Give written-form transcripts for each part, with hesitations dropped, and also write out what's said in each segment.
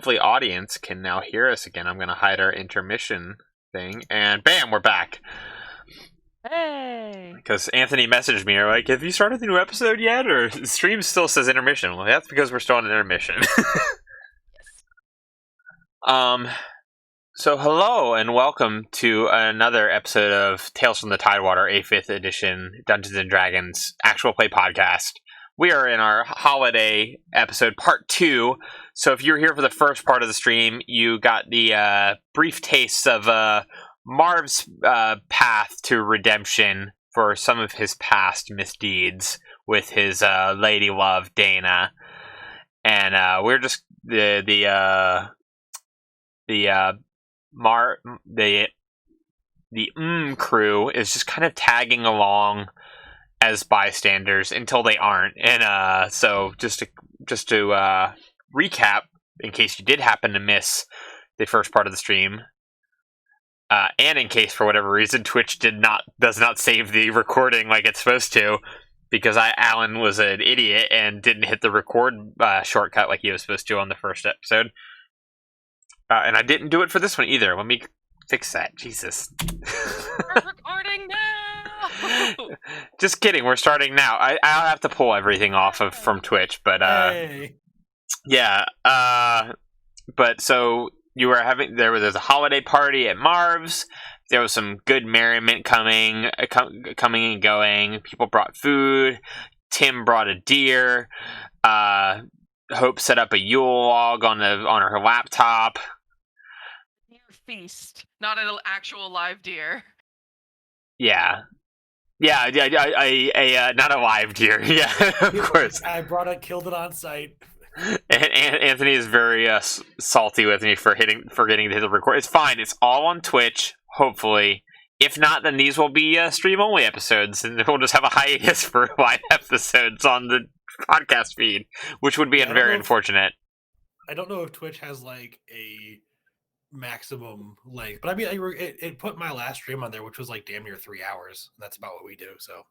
lovely audience can now hear us again. I'm going to hide our intermission thing, and bam, we're back. Hey! Because Anthony messaged me, like, have you started the new episode yet? Or the stream still says intermission. Well, that's because we're still on intermission. So hello and welcome to another episode of Tales from the Tidewater, a 5th edition Dungeons & Dragons actual play podcast. We are in our holiday episode, part 2. So if you were here for the first part of the stream, you got the brief taste of Marv's path to redemption for some of his past misdeeds with his lady love, Dana. And we're just the crew is just kind of tagging along as bystanders until they aren't. And so just to recap, in case you did happen to miss the first part of the stream, and in case for whatever reason Twitch does not save the recording like it's supposed to, because Alan was an idiot and didn't hit the record shortcut like he was supposed to on the first episode. And I didn't do it for this one either. Let me fix that. Jesus. We're recording now! Just kidding. We're starting now. I'll have to pull everything off from Twitch, but Hey. yeah. But so you were there's a holiday party at Marv's. There was some good merriment coming and going. People brought food. Tim brought a deer. Hope set up a Yule log on her laptop. Deer feast, not an actual live deer. Yeah, not a live deer. Yeah, of course. I killed it on site. And Anthony is very salty with me for forgetting to hit the record. It's fine. It's all on Twitch. Hopefully, if not, then these will be stream only episodes, and we'll just have a hiatus for live episodes on the podcast feed, which would be very unfortunate. I don't know if Twitch has like a maximum length, but I mean, it put my last stream on there, which was like damn near 3 hours. That's about what we do. So,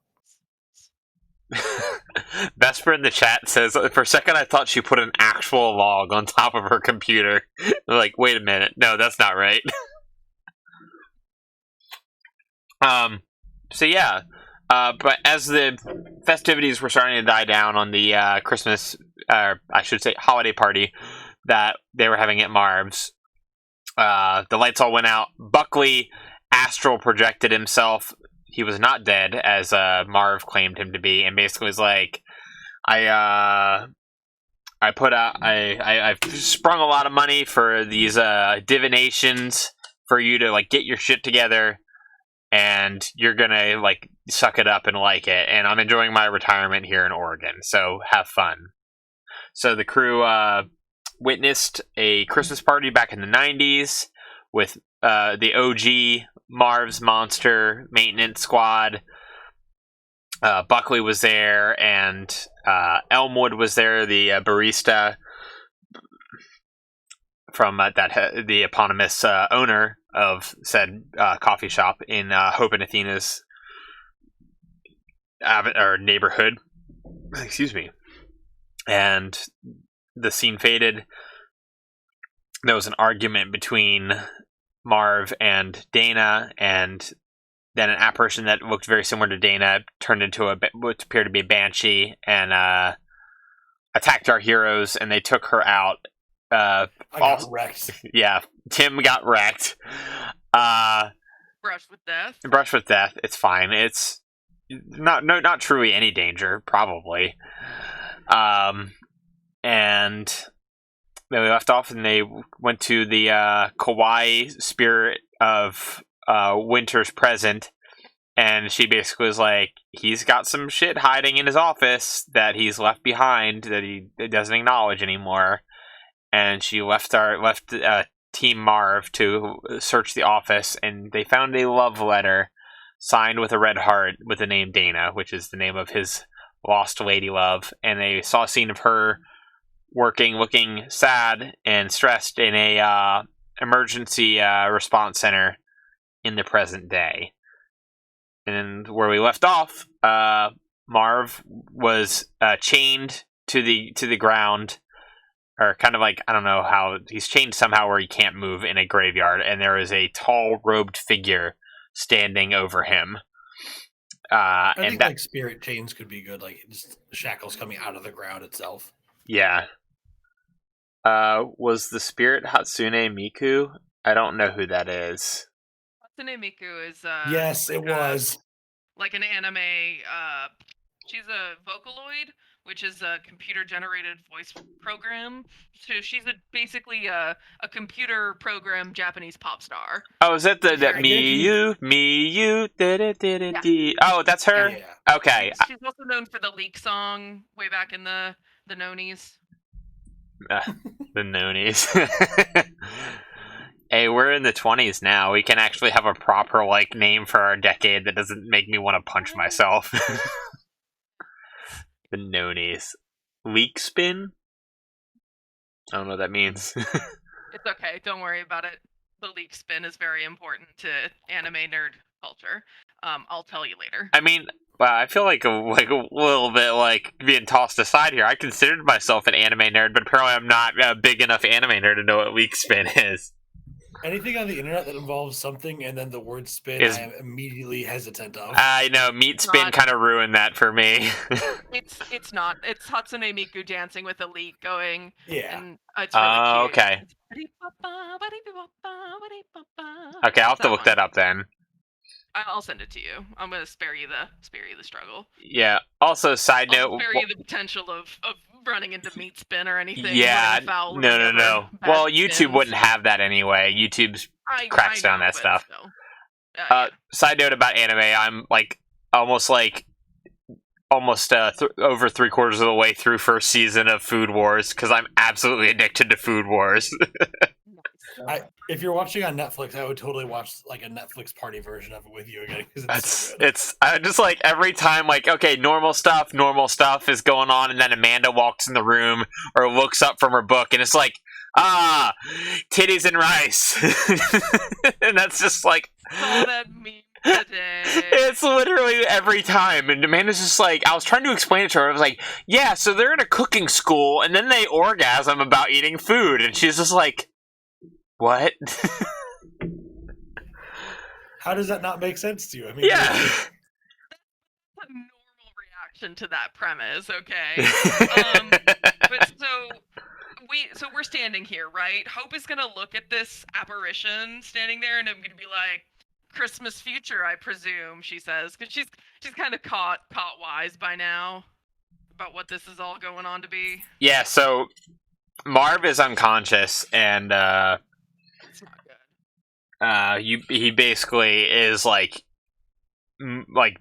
Vesper in the chat says, for a second I thought she put an actual log on top of her computer. Like, wait a minute, no, that's not right. So yeah. But as the festivities were starting to die down on the Christmas, I should say holiday party that they were having at Marv's, the lights all went out. Buckley astral projected himself. He was not dead, as Marv claimed him to be, and basically was like, I've sprung a lot of money for these divinations for you to like get your shit together. And you're gonna like suck it up and like it, and I'm enjoying my retirement here in Oregon, so have fun. So the crew witnessed a Christmas party back in the 90s with the OG Marv's Monster Maintenance Squad. Buckley was there, and Elmwood was there, the barista from the eponymous owner of said coffee shop in Hope and Athena's neighborhood. Excuse me. And the scene faded. There was an argument between Marv and Dana, and then an apparition that looked very similar to Dana turned into what appeared to be a banshee and attacked our heroes, and they took her out. I got wrecked. Yeah, Tim got wrecked. Brushed with death. Brushed with death. It's fine. It's not truly any danger, probably. And then we left off, and they went to the Kauai spirit of Winter's present, and she basically was like, he's got some shit hiding in his office that he's left behind that he doesn't acknowledge anymore. And she left Team Marv to search the office, and they found a love letter signed with a red heart with the name Dana, which is the name of his lost lady love. And they saw a scene of her working, looking sad and stressed in a emergency response center in the present day. And where we left off, Marv was chained to the ground, or kind of like, I don't know how, he's chained somehow where he can't move in a graveyard, and there is a tall robed figure standing over him. I and think that, like spirit chains could be good, like just shackles coming out of the ground itself. yeah. Was the spirit Hatsune Miku? I don't know who that is. Hatsune Miku is Yes, it was. like an anime. She's a Vocaloid, which is a computer-generated voice program. So she's basically a computer program Japanese pop star. Oh, is that that Yeah, me you da-da-da-da-dee. Oh, that's her. Yeah. Okay. She's also known for the Leak song way back in the Nonies. The Nonies. Hey, we're in the 20s now. We can actually have a proper like name for our decade that doesn't make me want to punch myself. The Nonies. Leak spin? I don't know what that means. It's okay. Don't worry about it. The Leak spin is very important to anime nerd culture. I'll tell you later. I mean, wow, I feel like a little bit like being tossed aside here. I considered myself an anime nerd, but apparently I'm not a big enough anime nerd to know what leak spin is. Anything on the internet that involves something and then the word spin, I am immediately hesitant of. I know, meat spin kind of ruined that for me. It's not. It's Hatsune Miku dancing with a leak going. Yeah. And it's really cute. Okay. Okay, I'll have to look that up then. I'll send it to you. I'm gonna spare you the struggle. Yeah. Also, side note. I'll spare you the potential of running into meat spin or anything. Yeah. No. Well, YouTube spins. wouldn't have that anyway. YouTube's cracks down that stuff. Yeah. Side note about anime, I'm almost over 3/4 of the way through first season of Food Wars because I'm absolutely addicted to Food Wars. If you're watching on Netflix, I would totally watch like a Netflix party version of it with you again because it's so good. I just like every time okay, normal stuff is going on, and then Amanda walks in the room or looks up from her book, and it's like, titties and rice, and that's just like. Saw that meme today. It's literally every time, and Amanda's just like, I was trying to explain it to her. I was like, yeah, so they're in a cooking school, and then they orgasm about eating food, and she's just like, what? How does that not make sense to you? I mean, yeah. That's a normal reaction to that premise, okay? But so we're standing here, right? Hope is gonna look at this apparition standing there, and I'm gonna be like, Christmas future, I presume, she says, because she's kind of caught wise by now about what this is all going on to be. Yeah, so Marv is unconscious, and it's not good. He basically is like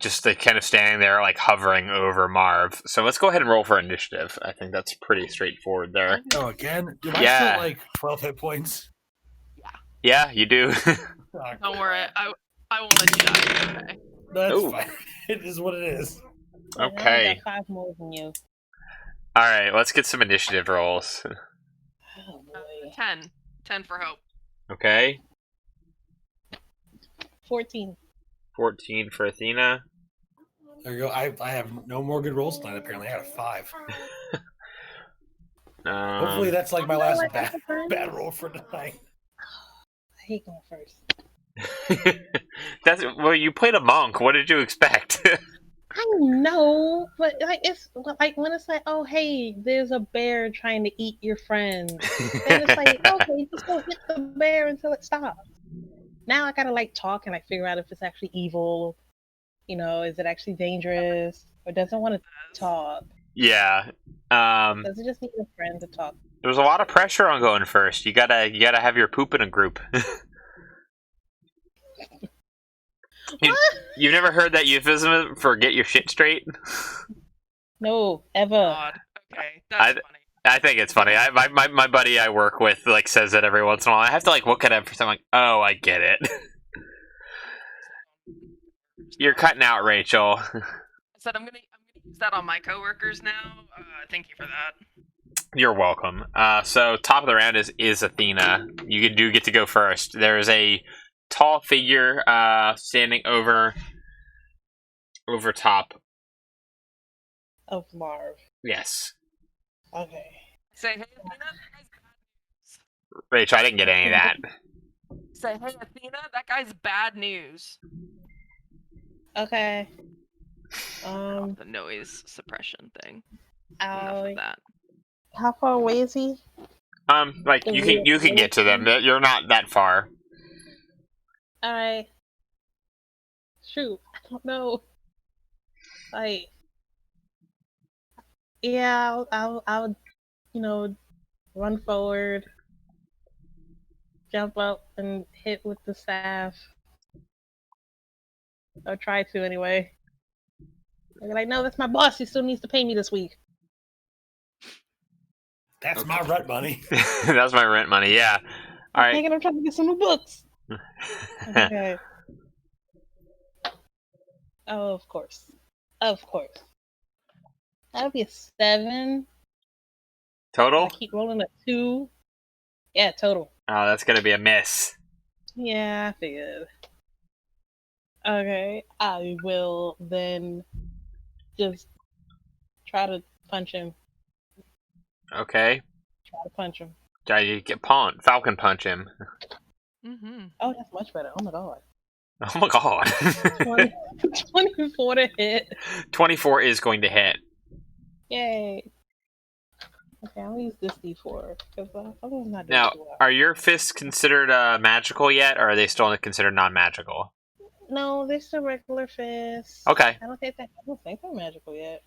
just kind of standing there, like hovering over Marv. So let's go ahead and roll for initiative. I think that's pretty straightforward there. Oh, again? Do I Yeah. still like 12 hit points? Yeah, you do. Don't worry, I won't let you die. Okay. That's fine. It is what it is. Okay. I got 5 more than you. All right, let's get some initiative rolls. Oh boy. 10 for Hope. Okay. 14. 14 for Athena. There you go. I have no more good rolls tonight, apparently. I got a 5. Hopefully that's like my last bad roll for tonight. I hate going first. Well, you played a monk. What did you expect? I know, but it's like when it's like, oh hey, there's a bear trying to eat your friend, and it's like, okay, just go hit the bear until it stops. Now I gotta talk and figure out if it's actually evil. Is it actually dangerous, or does it want to talk? Yeah. Does it just need a friend to talk? There's a lot of pressure on going first. You gotta have your poop in a group. You've never heard that euphemism for get your shit straight? No, ever. God. Okay, that's funny. I think it's funny. My buddy I work with says it every once in a while. I have to look at him for something. Oh, I get it. You're cutting out, Rachel. I said I'm gonna use that on my coworkers now. Thank you for that. You're welcome. So top of the round is Athena. You do get to go first. There is a tall figure standing over top of Marv. Yes. Okay. Say, hey, Athena, that guy's bad news. Rachel, I didn't get any of that. Say, hey, Athena, that guy's bad news. Okay. The noise suppression thing. Enough I'll, of that. how far away is he? Like you can get to them. You're not that far. All right. Shoot, I don't know. Like, yeah, I'll, run forward, jump up, and hit with the staff. Or try to anyway. I'm like, no, that's my boss. He still needs to pay me this week. That's my rent money. That's my rent money. Yeah. All right. I'm trying to get some new books. Okay. Oh, of course. That'll be a 7. Total? I keep rolling a 2. Yeah, total. Oh, that's gonna be a miss. Yeah, I figured. Okay, I will then just try to punch him. Okay. Try You get Falcon punch him. Mm-hmm. Oh, that's much better. Oh my god. Oh my god. 24 to hit. 24 is going to hit. Yay. Okay, I'll use this D4 because I'm not doing Now, too well. are your fists considered magical yet, or are they still considered non-magical? No, they're still regular fists. Okay. I don't think they're magical yet.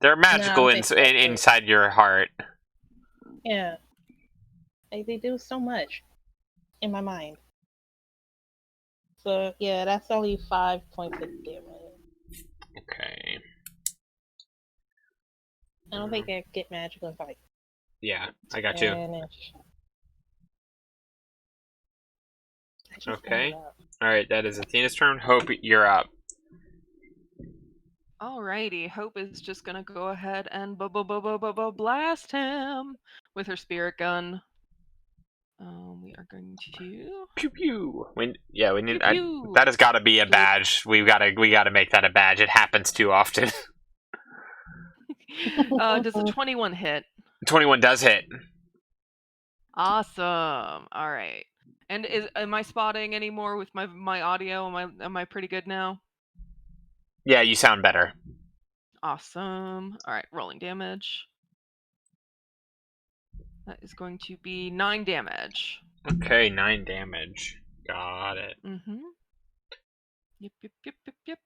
They're magical No, they- inside your heart. Yeah. Like, they do so much in my mind. So, yeah, that's only 5 points of damage. Okay. I don't think I get magical in fight. Yeah, I got you. Okay. Alright, that is Athena's turn. Hope, you're up. Alrighty, Hope is just gonna go ahead and blast him with her spirit gun. We are going to Pew pew. We need. Pew, pew. That has got to be a badge. We gotta make that a badge. It happens too often. does a 21 hit? 21 does hit. Awesome. All right. And am I spotting any more with my audio? Am I pretty good now? Yeah, you sound better. Awesome. All right, rolling damage. That is going to be 9 damage. Okay, 9 damage. Got it. Mm-hmm. Yep.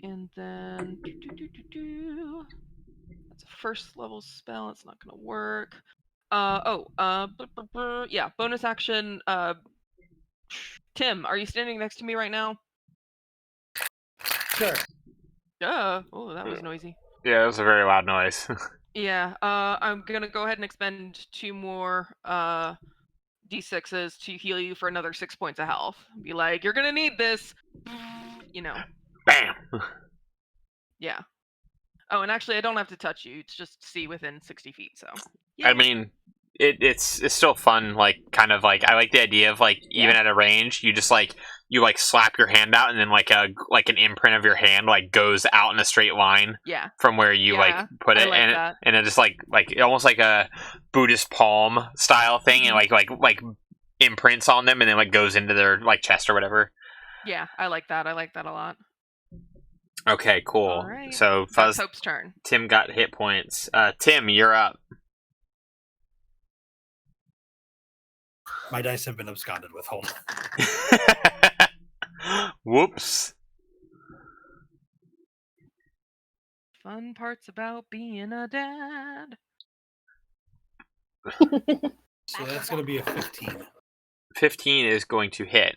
And then that's a first level spell. It's not gonna work. Yeah. Bonus action. Tim, are you standing next to me right now? Sure. Yeah. Oh, that was noisy. Yeah, it was a very loud noise. Yeah. I'm gonna go ahead and expend 2 more d6s to heal you for another 6 points of health. Be like, you're gonna need this. You know. Bam. Yeah. Oh, and actually, I don't have to touch you. It's just see within 60 feet. So. I mean, it's still fun. Like, kind of like, I like the idea of like, even at a range, you just like slap your hand out, and then like an imprint of your hand like goes out in a straight line. Yeah. From where you like put it, and it just like almost like a Buddhist palm style thing, and like imprints on them, and then like goes into their like chest or whatever. Yeah, I like that. I like that a lot. Okay, cool. All right. So That's Hope's turn. Tim got hit points. Tim, you're up. My dice have been absconded with. Hold on. Whoops. Fun parts about being a dad. So that's going to be a 15. 15 is going to hit.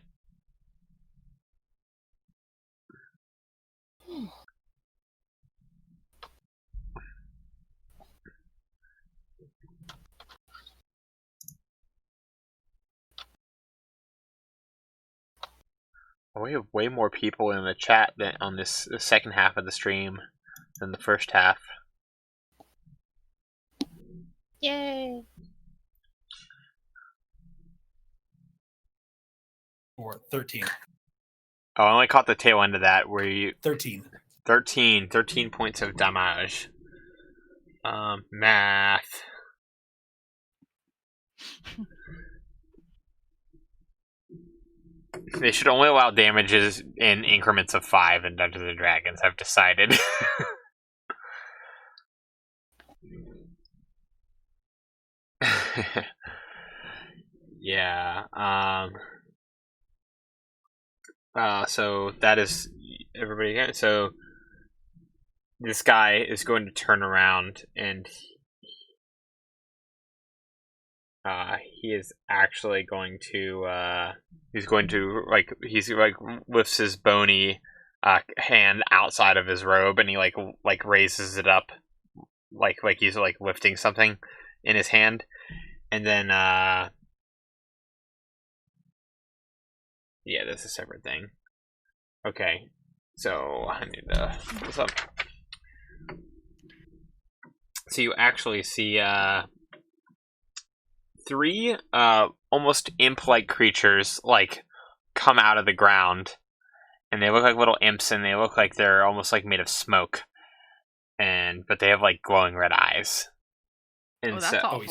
We have way more people in the chat than on the second half of the stream than the first half. Yay! Or 13. Oh, I only caught the tail end of that. Where you 13. 13 points of damage. Math. They should only allow damages in increments of 5 in Dungeons and Dragons, I've decided. Yeah. So that is everybody again. So this guy is going to turn around and he is actually going to he's lifts his bony hand outside of his robe and he like raises it up like he's like lifting something in his hand, and then yeah, that's a separate thing. Okay, so I need to put this up. So you actually see 3 almost imp-like creatures like come out of the ground, and they look like little imps, and they look like they're almost like made of smoke, but they have like glowing red eyes. And that's awful. Oh,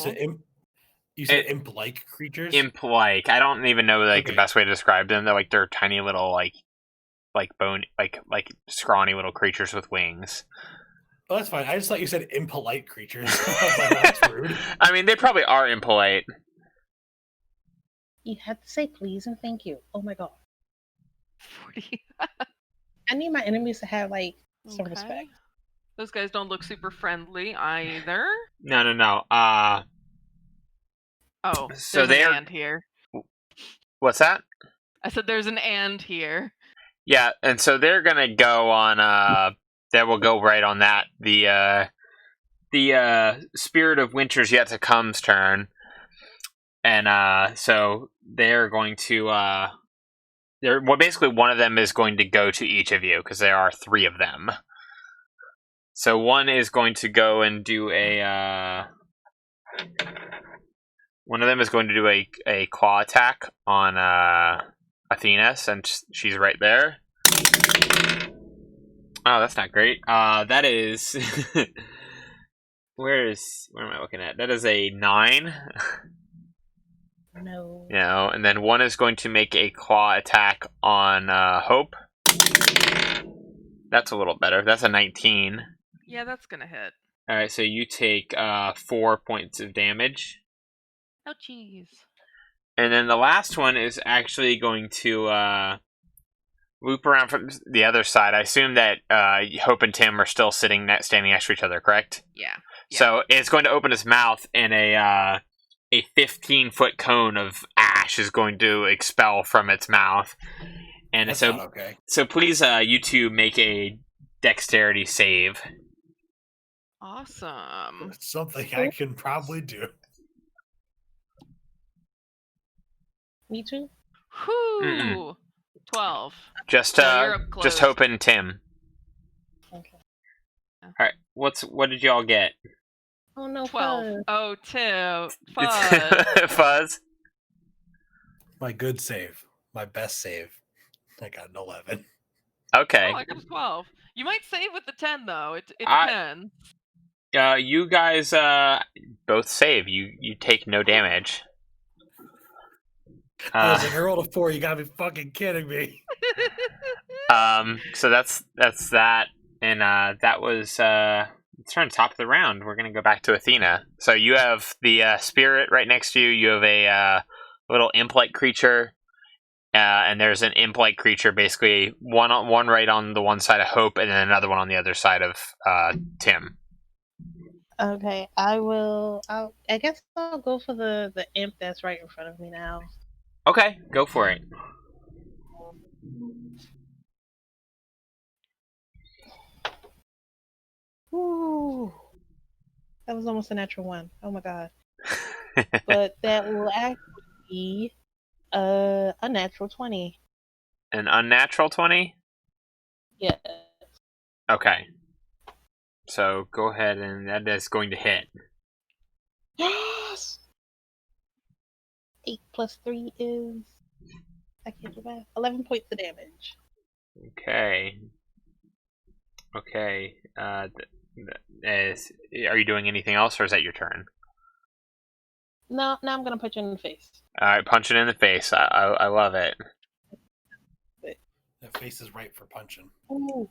you said imp-like creatures? Imp-like. I don't even know the best way to describe them. They're tiny little like bone like scrawny little creatures with wings. Oh, that's fine. I just thought you said impolite creatures. I was like, well, that's rude. I mean, they probably are impolite. You have to say please and thank you. Oh my god. 40. I need my enemies to have like some Okay. respect. Those guys don't look super friendly either. No. Oh, So there's they're- an and here. What's that? I said there's an and here. Yeah, and so they're gonna go on. That will go right on that. The Spirit of Winter's Yet to Come's turn, and so they're going to. Basically one of them is going to go to each of you because there are 3 of them. So one is going to go and do a. One of them is going to do a claw attack on Athena, since she's right there. Oh, that's not great. That is. Where am I looking at? That is a 9. No. No, and then one is going to make a claw attack on Hope. That's a little better. That's a 19. Yeah, that's gonna hit. Alright, so you take 4 points of damage. Oh, jeez. And then the last one is actually going to loop around from the other side. I assume that Hope and Tim are still standing next to each other, correct? Yeah. So it's going to open its mouth, and a 15-foot cone of ash is going to expel from its mouth. And That's so, not okay. so please, you two make a dexterity save. Awesome. It's something I can probably do. Me too. Whoo! 12. Just Yeah, you're up close. just Hope and Tim. Okay. All right, what did y'all get? Oh no. 12. Fuzz. Oh, 2. Fuzz. Fuzz. My good save. My best save. I got an 11. Okay. Oh, I got a 12. You might save with the 10, though. It I- depends. You guys both save. You take no damage. I was like, I rolled a 4. You gotta be fucking kidding me. So that's that, and that was let's turn top of the round. We're gonna go back to Athena. So you have the spirit right next to you. You have a little imp-like creature, and there's an imp-like creature, basically one right on the one side of Hope, and then another one on the other side of Tim. Okay, I guess I'll go for the imp that's right in front of me now. Okay, go for it. Ooh, that was almost a natural 1. Oh my god! But that will actually be a natural 20. An unnatural 20? Yeah. Okay. So go ahead, and that is going to hit. Yes. 8 plus 3 is, I can't do math. 11 points of damage. Okay. Okay. Are you doing anything else, or is that your turn? No, now I'm gonna punch you in the face. All right, punch it in the face. I love it. That face is ripe for punching. Ooh.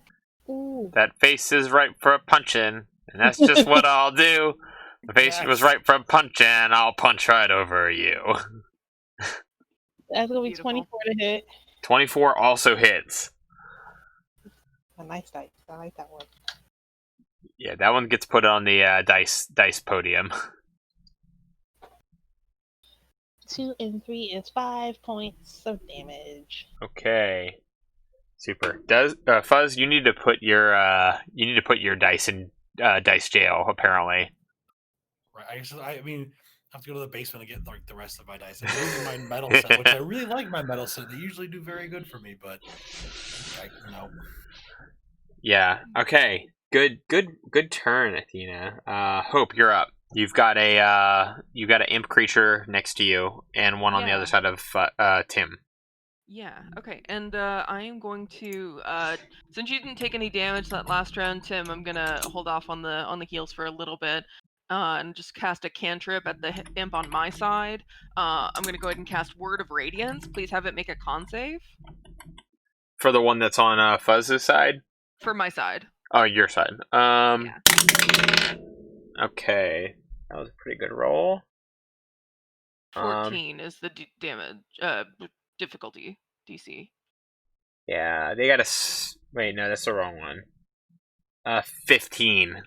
Ooh. That face is ripe for a punching, and that's just what I'll do. The face Yes. was ripe for a punching. I'll punch right over you. That's gonna be Beautiful. 24 to hit. 24 also hits. A nice dice. I like that one. Yeah, that one gets put on the dice podium. 2 and 3 is 5 points of damage. Okay. Super. Does Fuzz? You need to put your dice in dice jail. Apparently. Right. I mean, I have to go to the basement and get like the rest of my dice. I'm using my metal set, which I really like my metal set. They usually do very good for me, but no. Yeah. Okay. Good turn, Athena. Hope, you're up. You've got an imp creature next to you, and one on the Yeah. other side of Tim. Yeah, okay. And I am going to since you didn't take any damage that last round, Tim, I'm gonna hold off on the heals for a little bit. And just cast a cantrip at the imp on my side. I'm gonna go ahead and cast Word of Radiance. Please have it make a con save. For the one that's on Fuzz's side? For my side. Oh, your side. Yeah. Okay. That was a pretty good roll. 14 is the damage difficulty DC. Yeah, they got wait, no, that's the wrong one. 15.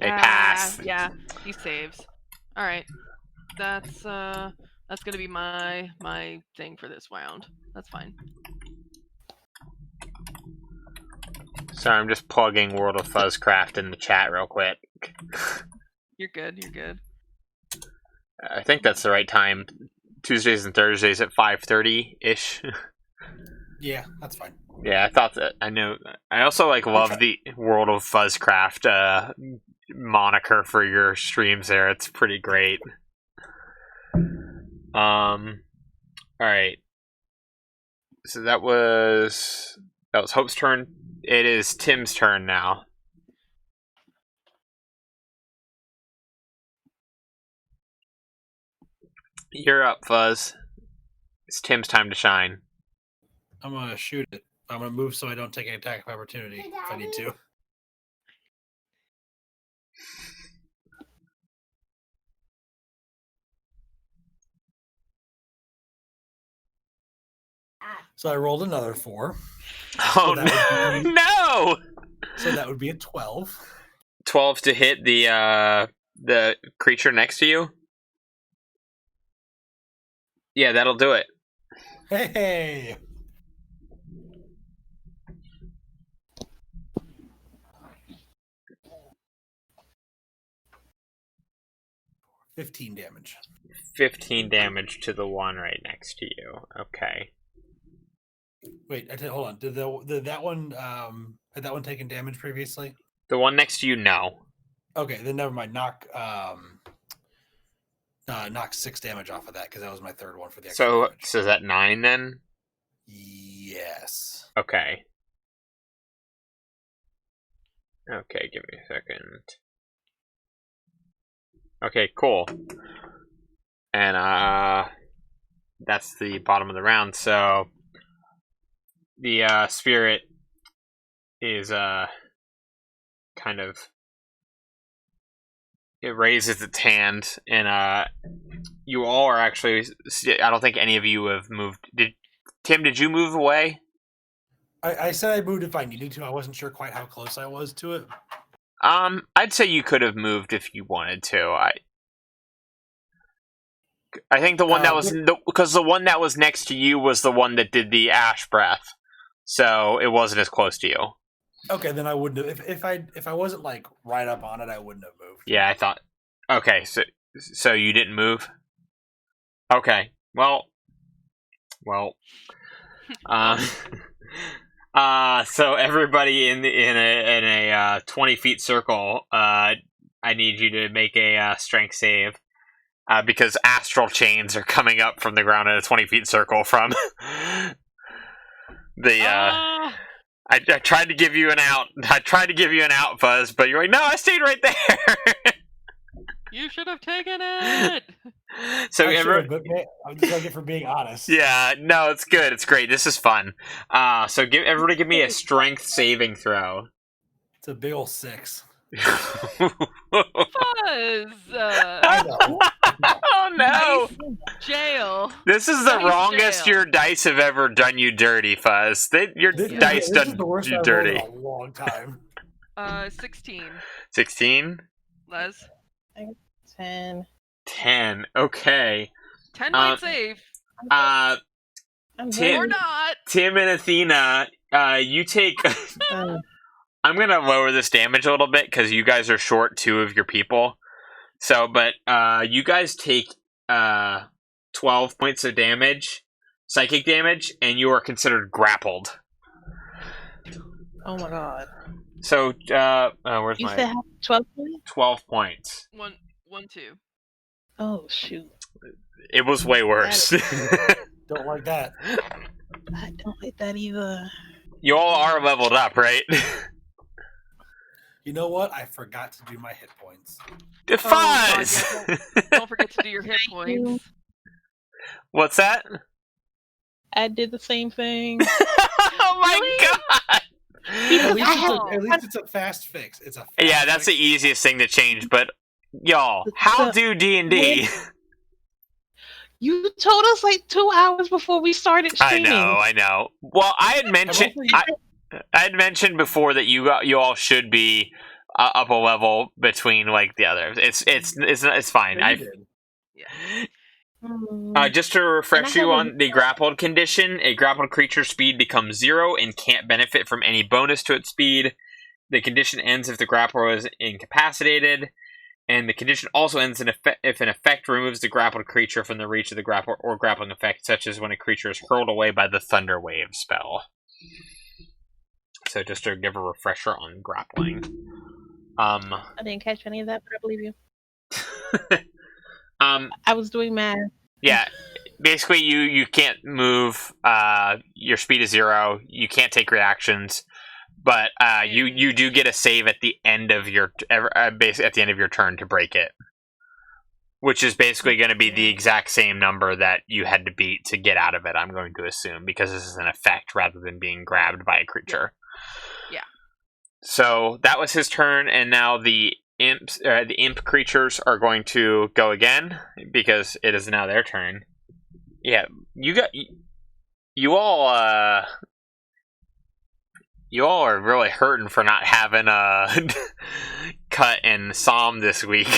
They pass. Yeah, he saves. All right, that's gonna be my thing for this round. That's fine. Sorry, I'm just plugging World of Fuzzcraft in the chat real quick. You're good. You're good. I think that's the right time. Tuesdays and Thursdays at 5:30 ish. Yeah, that's fine. Yeah, I thought that. I know. I also love the World of Fuzzcraft moniker for your streams there. It's pretty great. All right. So that was Hope's turn. It is Tim's turn now. You're up, Fuzz. It's Tim's time to shine. I'm gonna shoot it. I'm gonna move so I don't take an attack of opportunity if I need to. So I rolled another 4. Oh that would no! So that would be a 12. 12 to hit the creature next to you? Yeah, that'll do it. Hey! 15 damage. 15 damage to the one right next to you. Okay. Wait, hold on. Did that one had that one taken damage previously? The one next to you, no. Okay, then never mind. Knock 6 damage off of that because that was my third one for the extra damage. So is that 9 then? Yes. Okay. Okay, give me a second. Okay, cool. And that's the bottom of the round. So the spirit is kind of, it raises its hand, and you all are actually, I don't think any of you have moved. Tim, did you move away? I said I moved if I needed to. I wasn't sure quite how close I was to it. I'd say you could have moved if you wanted to. I think the one that was because the one that was next to you was the one that did the ash breath, so it wasn't as close to you. Okay, then I wouldn't have. If I wasn't like right up on it, I wouldn't have moved. Yeah, I thought. Okay, so you didn't move. Okay, well. So everybody in a 20 feet circle, I need you to make a strength save, because astral chains are coming up from the ground in a 20 feet circle from the I tried to give you an out. Fuzz, but you're like, no, I stayed right there. You should have taken it. So I everyone, should've, but I'm just like it for being honest. yeah, no, it's good. It's great. This is fun. So everybody give me a strength saving throw. It's a big old 6. Fuzz. I know. Oh no! Jail. This is the Nice wrongest jail. your dice have ever done you dirty, Fuzz. Your This dice is done the worst you I've dirty. rolled in a long time. 16. 16? Les. 10. 10. Okay. 10 might save. Uh, I'm Tim- Or very, not. Tim and Athena, you take... I'm gonna lower this damage a little bit because you guys are short 2 of your people. So, but you guys take 12 points of damage, psychic damage, and you are considered grappled. oh my god. So, where's You my said how 12 points? 12 points? 1, 2. Oh shoot. It was way worse. Don't like that. I don't like that either. You all are leveled up, right? You know what? I forgot to do my hit points. Fuzz! Don't forget to do your hit points. What's that? I did the same thing. Oh my Really? god! At least, Oh. at least it's a fast fix. It's a fast Yeah, that's the fix. easiest thing to change, but y'all, how do D&D? You told us like 2 hours before we started I streaming. know. Well, I had mentioned I had mentioned before that you all should be up a level between like the others. It's fine. Yeah, you did. Just to refresh And I you haven't- on the grappled condition, a grappled creature's speed becomes 0 and can't benefit from any bonus to its speed. The condition ends if the grappler is incapacitated, and the condition also ends if an effect removes the grappled creature from the reach of the grappler or grappling effect, such as when a creature is hurled away by the Thunder Wave spell. So just to give a refresher on grappling. I didn't catch any of that, but I believe you. I was doing math. Yeah, basically you can't move. Your speed is 0. You can't take reactions, but you do get a save at the end of your at the end of your turn to break it, which is basically going to be the exact same number that you had to beat to get out of it. I'm going to assume because this is an effect rather than being grabbed by a creature. Yeah. So that was his turn, and now the imp creatures are going to go again because it is now their turn. Yeah, you all are really hurting for not having Cut and Psalm this week.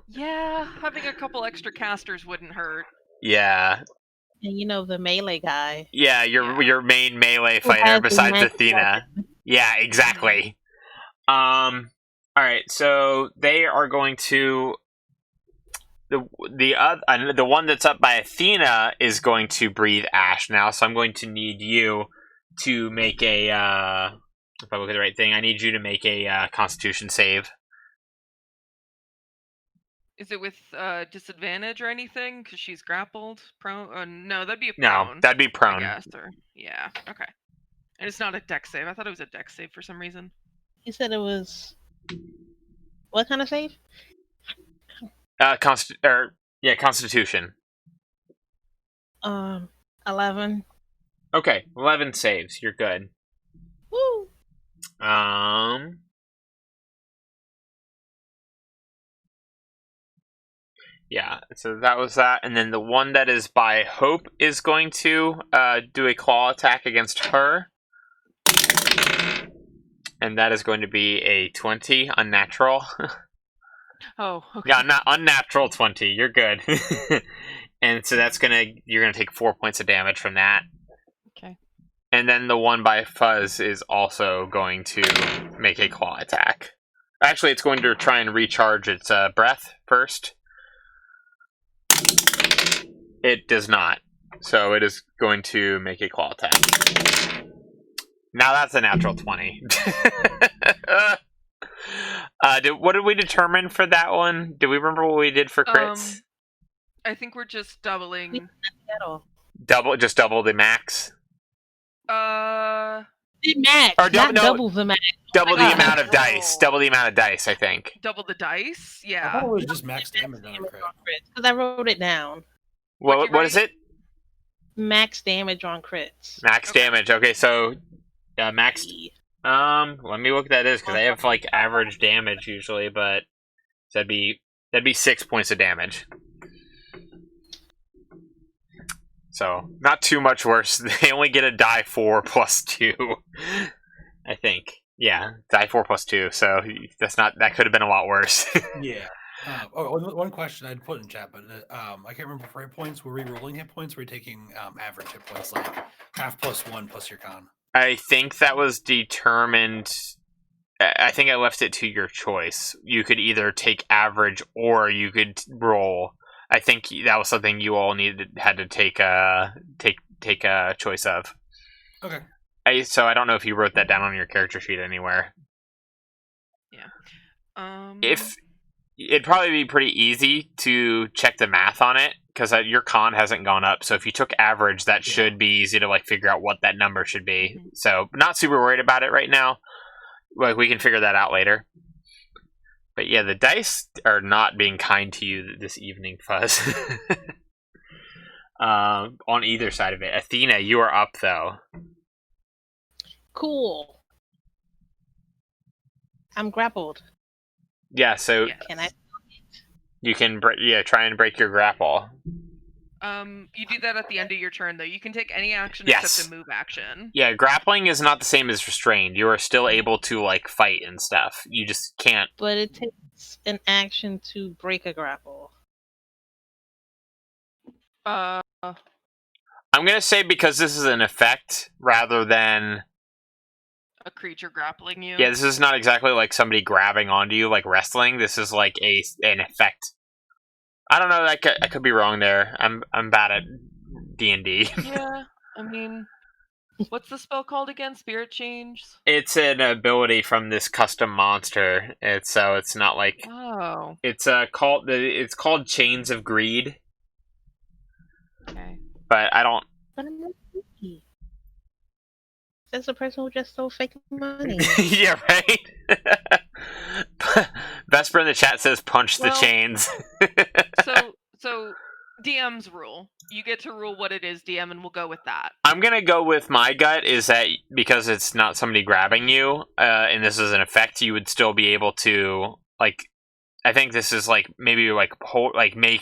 Yeah, having a couple extra casters wouldn't hurt. Yeah. And you know the melee guy. Yeah, your main melee Who fighter has the besides magic Athena. Yeah, exactly. Alright, so they are going to the one that's up by Athena is going to breathe ash now, so I'm going to need you to make a if I look at the right thing, I need you to make a Constitution save. Is it with disadvantage or anything? Because she's grappled? Prone? No, that'd be a No, prone. that'd be I prone. guess, yeah, okay. And it's not a dex save. I thought it was a dex save for some reason. He said it was what kind of save? Constitution. 11. Okay, 11 saves. You're good. Woo! Yeah, so that was that, and then the one that is by Hope is going to do a claw attack against her. And that is going to be a 20, unnatural. Oh, okay. Yeah, not unnatural 20. You're good. And so you're gonna take 4 points of damage from that. Okay. And then the one by Fuzz is also going to make a claw attack. Actually, it's going to try and recharge its breath first. It does not. So it is going to make a claw attack. Now that's a natural 20. What did we determine for that one? Do we remember what we did for crits? I think we're just doubling. At all. Double the max? The max, Or not double the max. double the God. amount of dice. Oh. Double the amount of dice, I think. Double the dice? I Yeah. thought it was just max damage on a crit. Because I wrote it down. What'd you What is write? it? Max damage on crits. Max Okay. damage. Okay, so max. Let me look what that is because I have like average damage usually, but that'd be 6 points of damage. So not too much worse. They only get a die 4 plus 2, I think. Yeah, die 4 plus 2. So that could have been a lot worse. Yeah. One question I'd put in chat, but I can't remember for hit points. Were we rolling hit points? Were we taking average hit points, like half plus 1 plus your con? I think that was determined. I think I left it to your choice. You could either take average or you could roll. I think that was something you all had to take a choice of. Okay. So I don't know if you wrote that down on your character sheet anywhere. If it'd probably be pretty easy to check the math on it because your con hasn't gone up. So if you took average, that should be easy to like figure out what that number should be. Mhm. So not super worried about it right now. Like we can figure that out later. But yeah, the dice are not being kind to you this evening, Fuzz. On either side of it. Athena, you are up though. Cool. I'm grappled. Yeah, so Yes. Can I? you can try and break your grapple. You do that at the end of your turn, though. You can take any action Yes. except a move action. Yeah, grappling is not the same as restrained. You are still able to like fight and stuff. You just can't. But it takes an action to break a grapple. Uh, I'm gonna say because this is an effect rather than a creature grappling you. this is not exactly like somebody grabbing onto you like wrestling. This is like an effect. I don't know. I could be wrong there. I'm bad at D&D. Yeah, I mean, what's the spell called again? Spirit change? It's an ability from this custom monster. It's not like Oh, it's called Chains of Greed, okay. but I don't. But I'm not sneaky. That's the person who just stole fake money. Yeah, right. Vesper in the chat says punch the Well- chains. So DM's rule. You get to rule what it is, DM, and we'll go with that. I'm gonna go with my gut is that because it's not somebody grabbing you, and this is an effect, you would still be able to like. I think this is like maybe like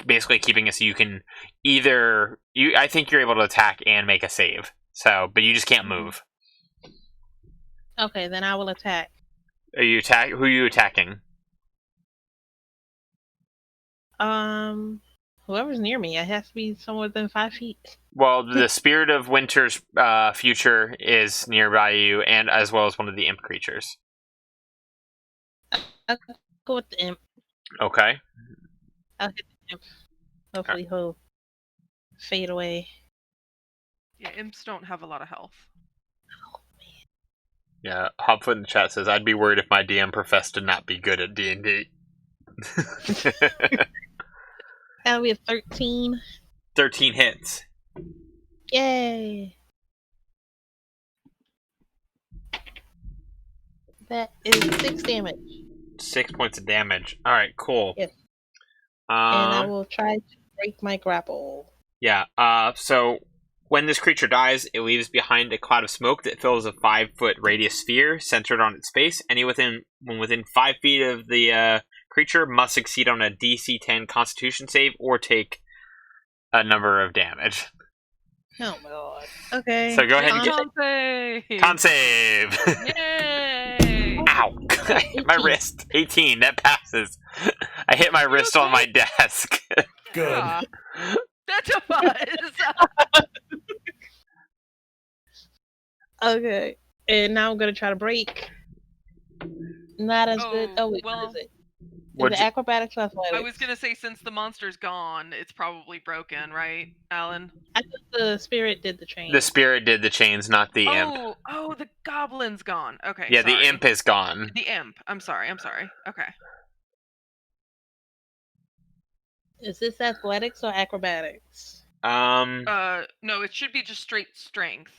basically keeping it so you can either I think you're able to attack and make a save. So, but you just can't move. Okay, then I will attack. Who are you attacking? Whoever's near me. It has to be somewhere within 5 feet. Well, the Spirit of Winter's future is nearby you, and as well as one of the imp creatures. I'll go with the imp. Okay. I'll hit the imp. Hopefully he'll fade away. Yeah, imps don't have a lot of health. Yeah, Hopfoot in the chat says, I'd be worried if my DM professed to not be good at D&D. That'll be a 13. 13 hits. Yay! That is 6 damage. 6 points of damage. Alright, cool. Yes. And I will try to break my grapple. Yeah, so when this creature dies, it leaves behind a cloud of smoke that fills a 5-foot radius sphere centered on its face. Anyone within 5 feet of the creature must succeed on a DC 10 Constitution save or take a number of damage. Oh my god. Okay. So go ahead and get Save! con save. Yay! Ow! I hit my wrist. 18. That passes. I hit my wrist on my desk. Good. Yeah. That's a buzz! Okay. And now I'm gonna try to break. Not as good. Oh wait, well, what is it? Is What'd it you- acrobatics or athletics? I was gonna say, since the monster's gone, it's probably broken, right, Alan? I thought the spirit did the change. The spirit did the chains, not the imp. Oh, the goblin's gone. Okay. Yeah, sorry. the imp is gone. The imp. I'm sorry. Okay. Is this athletics or acrobatics? No, it should be just straight strength.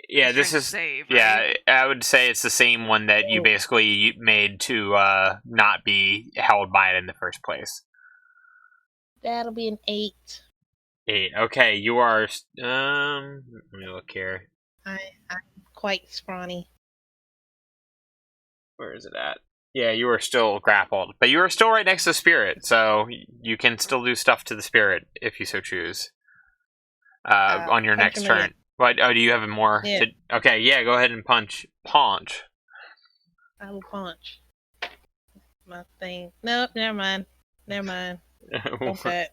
Yeah, this Strength is save, yeah. right? I would say it's the same one that you basically made to not be held by it in the first place. That'll be an 8. 8. Okay, you are. Let me look here. I'm quite scrawny. Where is it at? Yeah, you are still grappled, but you are still right next to the spirit, so you can still do stuff to the spirit if you so choose. On your punch next him turn. again. What? Oh, do you have more? Yeah. Okay, yeah, go ahead and punch. Punch. I will punch. My thing. Nope, never mind. Okay.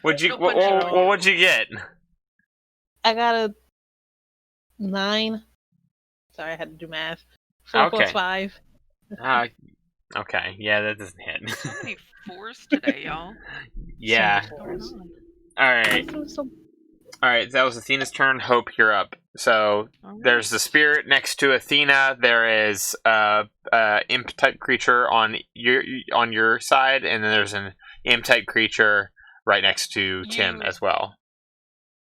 What'd you? He'll punch you Well, all. what'd you get? I got a 9. Sorry, I had to do math. 4 Okay. plus 5. Okay, yeah, that doesn't hit. So many 4s today, y'all. Yeah. So What's going much on? All right. All right. That was Athena's turn. Hope, you're up. So All there's the spirit next to Athena. There is imp type creature on your side, and then there's an imp type creature right next to Tim as well.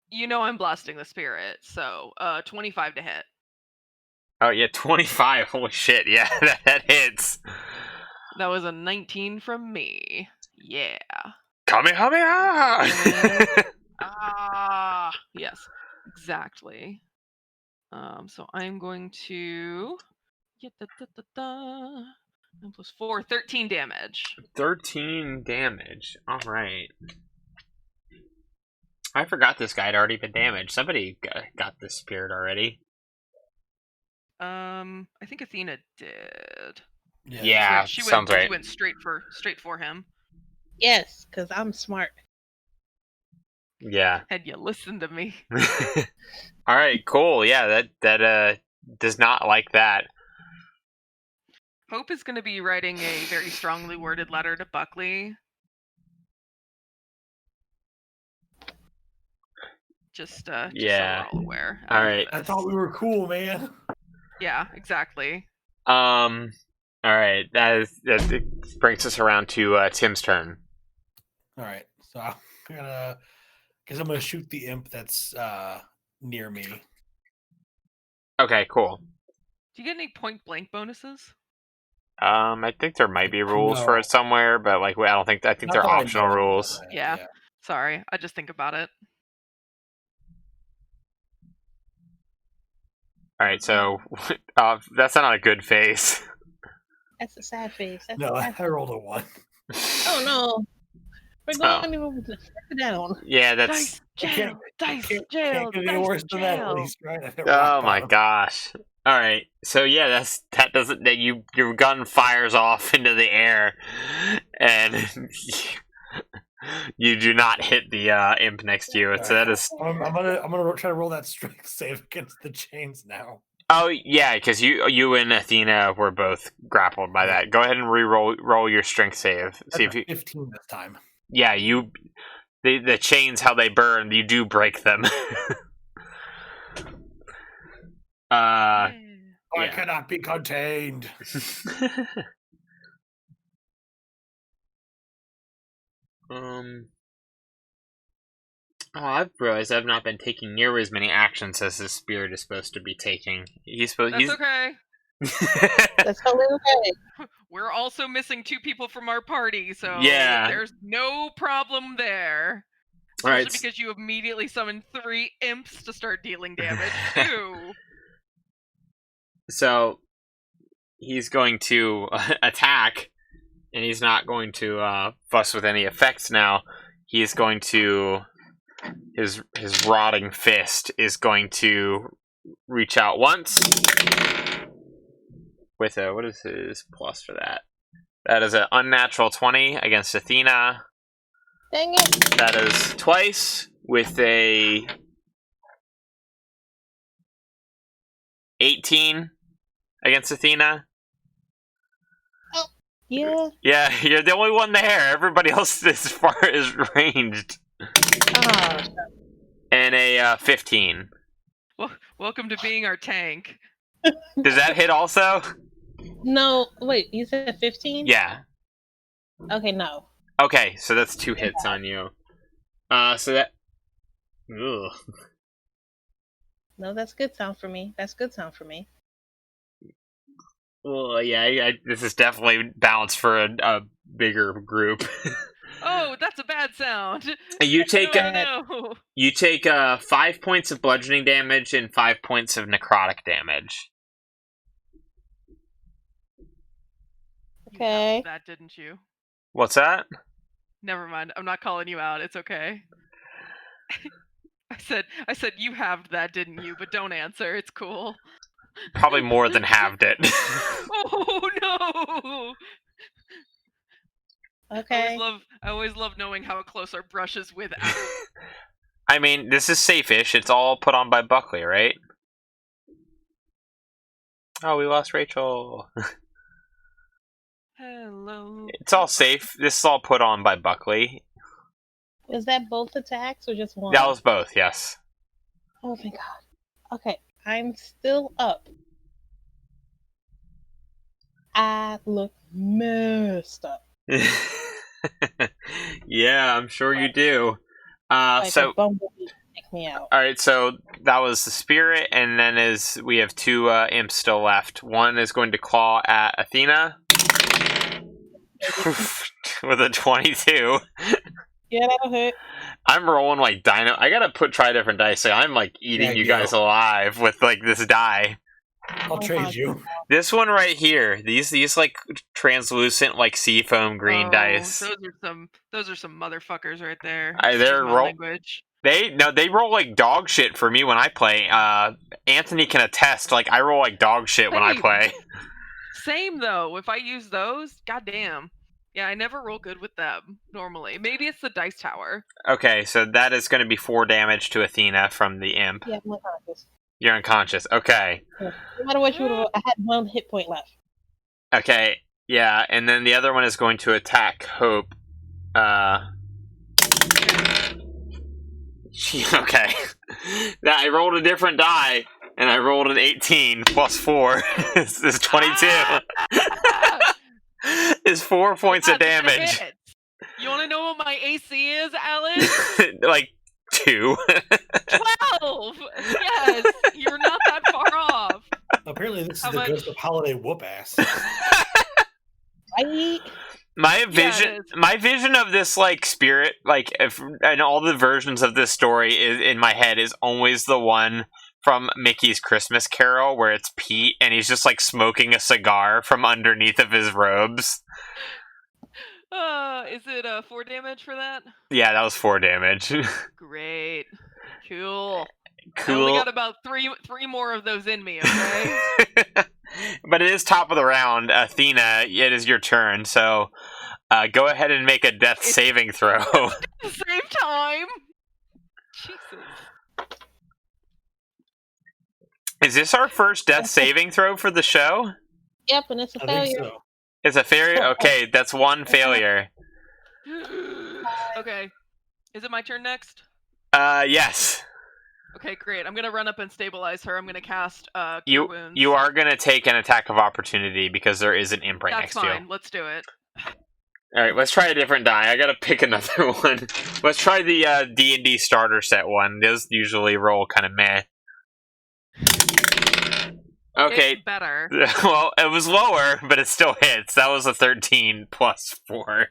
You know I'm blasting the spirit, so 25 to hit. Oh yeah, 25. Holy shit! Yeah, that hits. That was a 19 from me. Yeah. Kamehameha! Yes, exactly. So I'm going to get the 9 plus 4, 13 damage. 13 damage. All right. I forgot this guy had already been damaged. Somebody got this spirit already. I think Athena did. Yeah, She sounds right. She went straight for him. Yes, because I'm smart. Yeah. Had you listened to me? All right, cool. Yeah, that does not like that. Hope is going to be writing a very strongly worded letter to Buckley. Just so we're all aware. All right. I thought we were cool, man. Yeah, exactly. All right. That brings us around to Tim's turn. All right, so I'm gonna shoot the imp that's near me. Okay, cool. Do you get any point blank bonuses? I think there might be rules for it somewhere, but like I think Not they're that I optional know of, rules. but, Yeah. Sorry, I just think about it. All right, so that's not a good face. That's a sad face. That's No, a I sad face. rolled a 1. Oh no. We're going over to down. Yeah, that's. Dice jail. Can't get any worse than that, at least, right? I hit Oh rock my bottom. gosh! All right, so yeah, your gun fires off into the air, and you do not hit the imp next to you. So that is. I'm gonna try to roll that strength save against the chains now. Oh yeah, because you and Athena were both grappled by that. Go ahead and roll your strength save. See if you 15 this time. Yeah, the chains, how they burn, you do break them. I cannot be contained. I've realized I've not been taking near as many actions as this spirit is supposed to be taking. That's okay. That's totally okay. We're also missing 2 people from our party, so Yeah. there's no problem there. All Especially right. because you immediately summoned 3 imps to start dealing damage too. So he's going to attack, and he's not going to fuss with any effects now. He is going to his rotting fist is going to reach out once with a, what is his plus for that? That is an unnatural 20 against Athena. Dang it. That is twice with a 18 against Athena. Yeah. Yeah, you're the only one there. Everybody else is ranged. Oh, And a 15. Well, welcome to being our tank. Does that hit also? no. Wait, you said 15? Yeah. Okay, no. Okay, so that's 2 hits on you. So that. Ugh. No, that's good sound for me. That's good sound for me. Well, yeah, this is definitely balanced for a bigger group. Oh, that's a bad sound. You take No. you take 5 points of bludgeoning damage and 5 points of necrotic damage. Okay. You that didn't you? What's that? Never mind. I'm not calling you out. It's okay. I said you halved that, didn't you? But don't answer. It's cool. Probably more than halved it. Oh no! Okay. I always love knowing how close our brush is with. I mean, this is safe-ish. It's all put on by Buckley, right? Oh, we lost Rachel. Hello. It's all safe. This is all put on by Buckley. Was that both attacks or just one? That was both, yes. Oh, thank God. Okay, I'm still up. I look messed up. Yeah, I'm sure you do. Like So a bumblebee take me out. all right, so that was the spirit, and then we have 2 imps still left. One is going to claw at Athena with a 22. Yeah, that'll hit. I'm rolling like dino. I gotta try different dice. So I'm like eating Yeah, you you guys alive with like this die. I'll trade you. This one right here, these like translucent like seafoam green dice. Those are some motherfuckers right there. They're Excuse my roll. language. They roll like dog shit for me when I play. Anthony can attest. Like I roll like dog shit when I Same. play. Same though. If I use those, goddamn. Yeah, I never roll good with them normally. Maybe it's the dice tower. Okay, so that is going to be 4 damage to Athena from the imp. Yeah, I'm unconscious. You're unconscious. Okay. Yeah. No matter what you would have, I had 1 hit point left. Okay. Yeah, and then the other one is going to attack Hope. Okay. Now I rolled a different die, and I rolled an 18 plus 4 is 22. Is 4 points of damage. You want to know what my AC is, Alex? Like 2. 12. Yes, you're not that far off. Apparently, this is How the much? Ghost of Holiday whoop ass. Right? My Yeah, vision of this like spirit, like and all the versions of this story is in my head is always the one from Mickey's Christmas Carol where it's Pete and he's just like smoking a cigar from underneath of his robes. Is it 4 damage for that? Yeah, that was 4 damage. Great. Cool. Cool. I only got about three more of those in me, okay? But it is top of the round. Athena, it is your turn, so go ahead and make a death saving throw. Same time. Jesus. Is this our first death saving throw for the show? Yep, and it's a I think failure. so. It's a failure? Okay, that's 1 failure. Okay. Is it my turn next? Yes. Okay, great. I'm gonna run up and stabilize her. I'm gonna cast Cure Wounds. You are going to take an attack of opportunity because there is an imp right That's next to fine. you. Let's do it. Alright, let's try a different die. I gotta pick another one. Let's try the D&D starter set one. Those usually roll kind of meh. Okay. It's better. Well, it was lower, but it still hits. That was a 13 plus 4.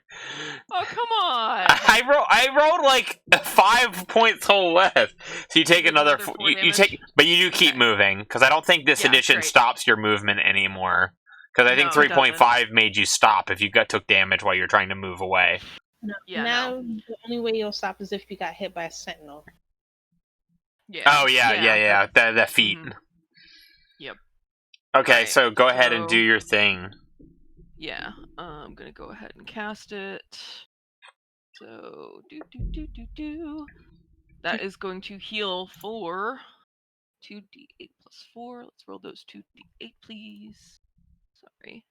Oh, come on. I rolled like 5 points whole less. So you take another. Another 4 You take, but you do keep moving because I don't think this Yeah, edition great. stops your movement anymore. Because I think No, it 3.5 made you stop if you took damage while you're trying to move away. No, Yeah, now the only way you'll stop is if you got hit by a sentinel. Yeah. Oh yeah. The feet. Mhm. Yep. Okay, Alright, so go ahead and so- do your thing. Yeah. I'm gonna go ahead and cast it. So that is going to heal for 2d8 plus 4. Let's roll those 2d8, please. Sorry.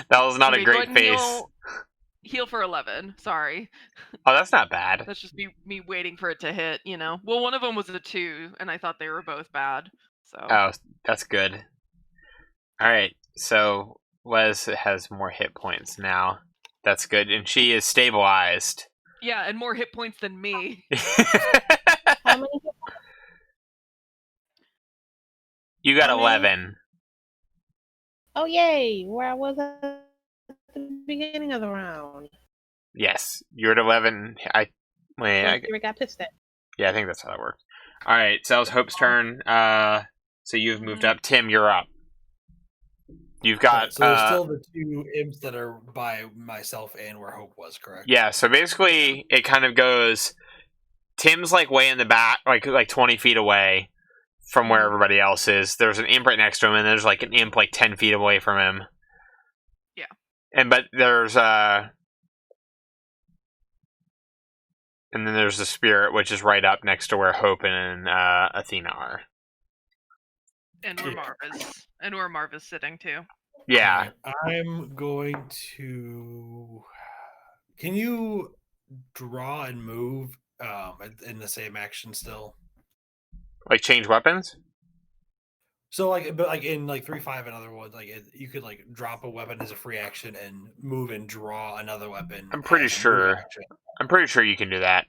That was not Okay, a go great ahead and face. Heal for 11. Sorry. Oh, that's not bad. That's just me waiting for it to hit, you know. Well, one of them was a 2, and I thought they were both bad. So Oh, that's good. Alright, so Les has more hit points now. That's good. And she is stabilized. Yeah, and more hit points than me. How many? You got How many? 11. Oh, yay! Where I was at the beginning of the round. Yes, you're at 11. So Kira got pissed at. Yeah, I think that's how that worked. All right, so it's Hope's turn. So you've moved up. Tim, you're up. You've got. So there's still the 2 imps that are by myself and where Hope was, correct? Yeah, so basically it kind of goes. Tim's like way in the back, like 20 feet away from where everybody else is. There's an imp right next to him, and there's like an imp like 10 feet away from him. Yeah. But there's and then there's the spirit, which is right up next to where Hope and Athena are. And where Marv is sitting too. Yeah. I'm going to. Can you draw and move in the same action still? Like change weapons? So but in 3.5 and other ones, you could drop a weapon as a free action and move and draw another weapon. I'm pretty sure. I'm pretty sure you can do that.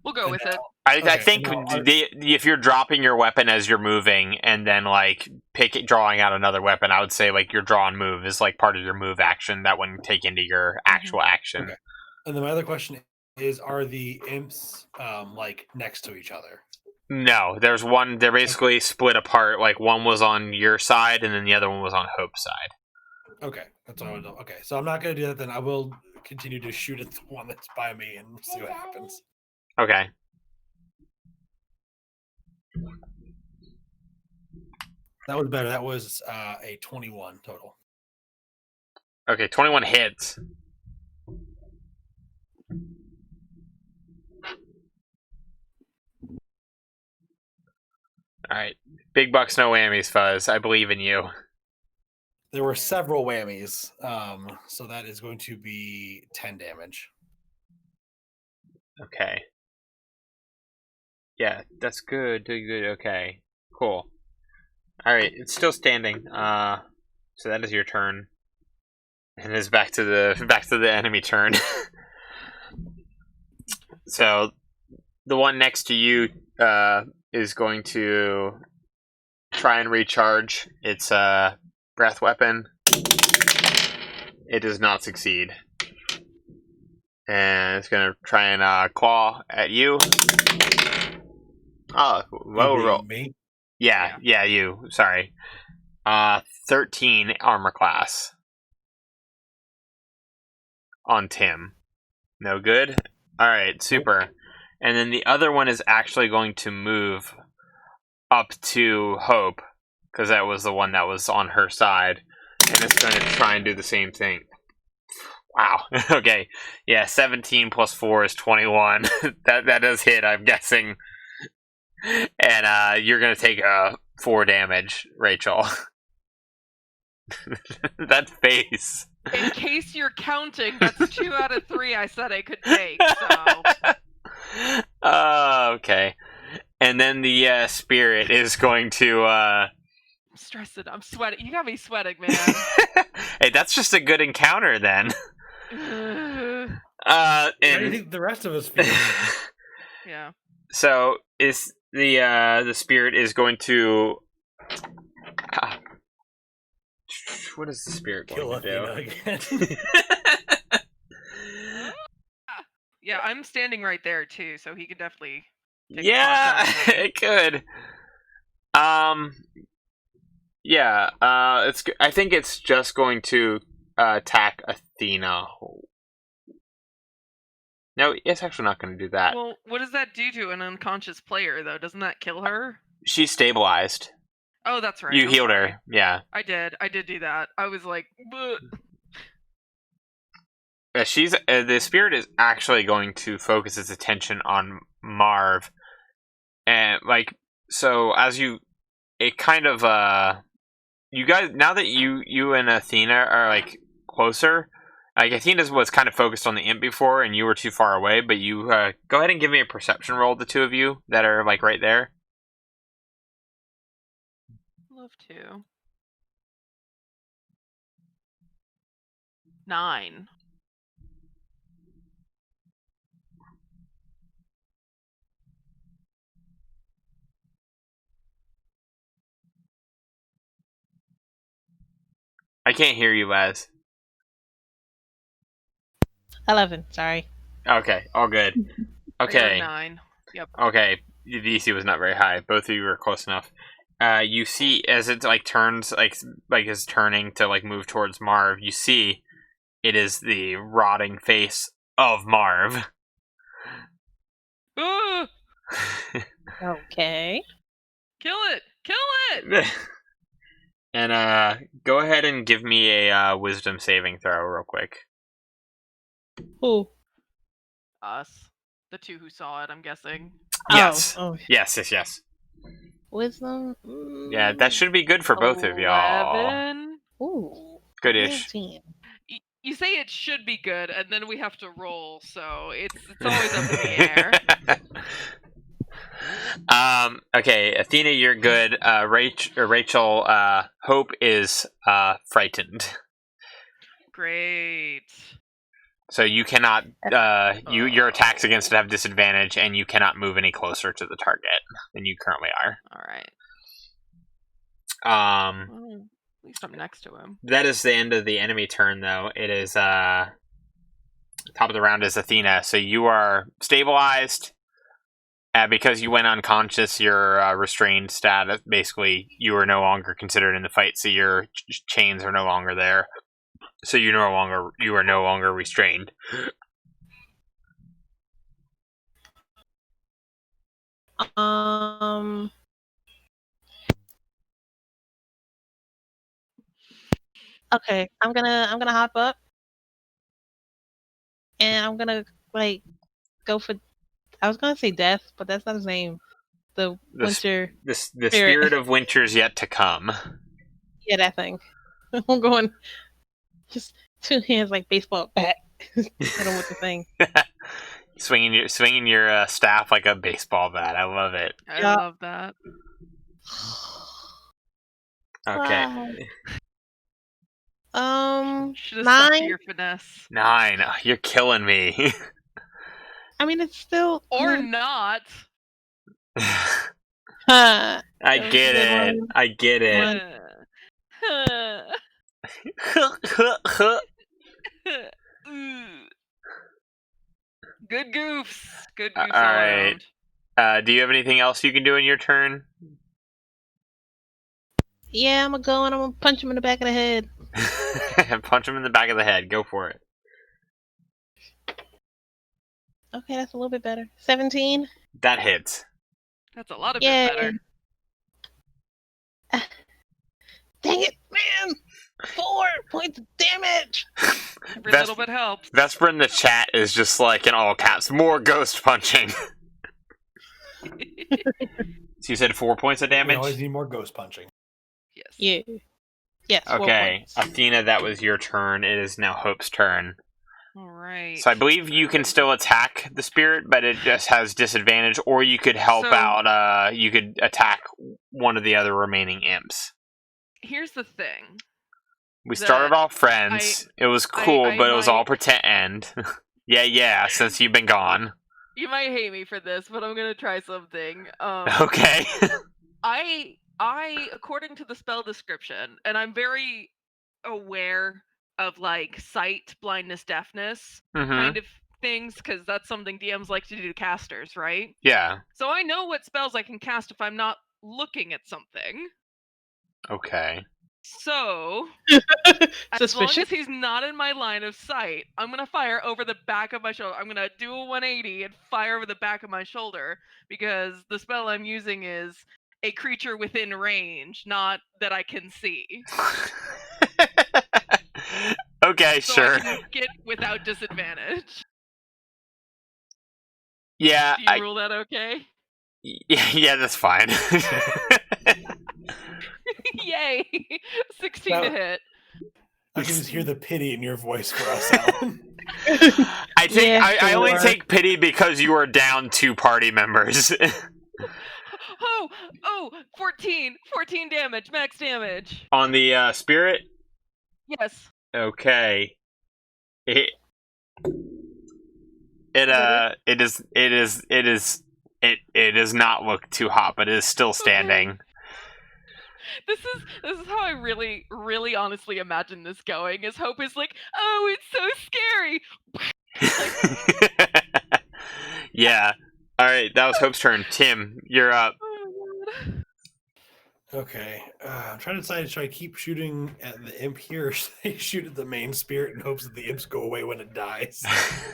We'll go with it. I think if you're dropping your weapon as you're moving and then drawing out another weapon, I would say your draw and move is part of your move action. That wouldn't take into your actual action. Okay. And then my other question is: are the imps next to each other? No, there's one. They're basically split apart. One was on your side, and then the other one was on Hope's side. Okay, that's all I know. Okay, so I'm not going to do that. Then I will continue to shoot at the one that's by me and see what happens. Okay. That was better. That was a 21 total. Okay, 21 hits. All right. Big bucks, no whammies, Fuzz. I believe in you. There were several whammies. So that is going to be 10 damage. Okay. Yeah, that's good. Good. Okay. Cool. All right, it's still standing. So that is your turn. And it's back to the enemy turn. So the one next to you is going to try and recharge its breath weapon. It does not succeed. And it's going to try and claw at you. Oh, low roll. Me? Yeah, you. Sorry. 13 armor class. On Tim. No good? Alright, super. And then the other one is actually going to move up to Hope, because that was the one that was on her side. And it's going to try and do the same thing. Wow. Okay. Yeah, 17 plus 4 is 21. that does hit, I'm guessing. And you're going to take 4 damage, Rachel. That face. In case you're counting, that's 2 out of 3 I said I could take, so... Okay. And then the spirit is going to... I'm stressing. I'm sweating. You got me sweating, man. Hey, that's just a good encounter, then. And and I think the rest of us feel. Yeah. So, is the spirit is going to... what is the spirit going to do? Yeah, I'm standing right there too, so he could definitely. Yeah, it could. Yeah. I think it's just going to attack Athena. No, it's actually not going to do that. Well, what does that do to an unconscious player, though? Doesn't that kill her? She's stabilized. Oh, that's right. You healed her, yeah. I did do that. I was like, bleh. Yeah, she's the spirit is actually going to focus its attention on Marv, and so as it kind of you guys, now that you and Athena are closer, Athena was kind of focused on the imp before, and you were too far away. But you go ahead and give me a perception roll, the two of you that are right there. Love to. 9. I can't hear you, Les. 11. Sorry. Okay, all good. I got Okay. 9. Yep. Okay, the DC was not very high. Both of you were close enough. You see, as it like turns, like is turning to like move towards Marv. You see, it is the rotting face of Marv. Ooh, Okay. kill it! Kill it! And go ahead and give me a wisdom saving throw real quick. Who? Us. The 2 who saw it, I'm guessing. Yes. Oh. Yes. Wisdom. Yeah, that should be good for both of y'all. 11. Ooh. Goodish. 19. You say it should be good, and then we have to roll, so it's always up in the air. Okay, Athena, you're good. Rachel, Hope is frightened. Great. So you cannot. Your attacks against it have disadvantage, and you cannot move any closer to the target than you currently are. All right. Well, at least I'm next to him. That is the end of the enemy turn, though. It is top of the round is Athena. So you are stabilized. Because you went unconscious, your restrained status, basically, you are no longer considered in the fight, so your chains are no longer there. So you are no longer restrained. Okay, I'm gonna hop up, and I'm gonna like go for. I was gonna say death, but that's not his name. The winter. The spirit of winter's yet to come. Yeah, that thing. I'm going. Just 2 hands like baseball bat. Hit him with the thing. swinging your staff like a baseball bat. I love it. I love that. Okay. Should have stuck to 9. your finesse. 9. Oh, you're killing me. I mean, it's still Or not. I I get it. I get it. Good goofs. Good goofs All all right. around. Do you have anything else you can do in your turn? Yeah, I'm gonna go and I'm gonna punch him in the back of the head. Punch him in the back of the head. Go for it. Okay, that's a little bit better. 17. That hits. That's a lot of bit better. Dang it, man! 4 points of damage! Every little bit helps. Vesper in the chat is just like in all caps, more ghost punching. So you said 4 points of damage? We always need more ghost punching. Yes. Yeah. Yes. 4 Okay, points. Athena, that was your turn. It is now Hope's turn. All right. So I believe you can still attack the spirit, but it just has disadvantage, or you could help out, you could attack one of the other remaining imps. Here's the thing. We started off friends. It was cool, but it was all pretend. Yeah, since you've been gone. You might hate me for this, but I'm gonna try something. Okay. I, according to the spell description, and I'm very aware of like sight, blindness, deafness kind of things, because that's something DMs like to do to casters, right? Yeah. So I know what spells I can cast if I'm not looking at something. Okay. So, as long as he's not in my line of sight, I'm going to fire over the back of my shoulder. I'm going to do a 180 and fire over the back of my shoulder, because the spell I'm using is a creature within range, not that I can see. Okay, so sure. I can get without disadvantage. Yeah. Do you rule that okay? Yeah, that's fine. Yay! 16 to hit. I can just hear the pity in your voice for us, Alan. I think I only take pity because you are down 2 party members. Oh, 14 damage, max damage. On the spirit? Yes. Okay. It does not look too hot, but it is still standing. This is how I really, really honestly imagine this going. Is Hope is like, oh, it's so scary. Yeah. All right, that was Hope's turn. Tim, you're up. Oh my god. Okay. I'm trying to decide, should I keep shooting at the imp here, or should I shoot at the main spirit in hopes that the imps go away when it dies?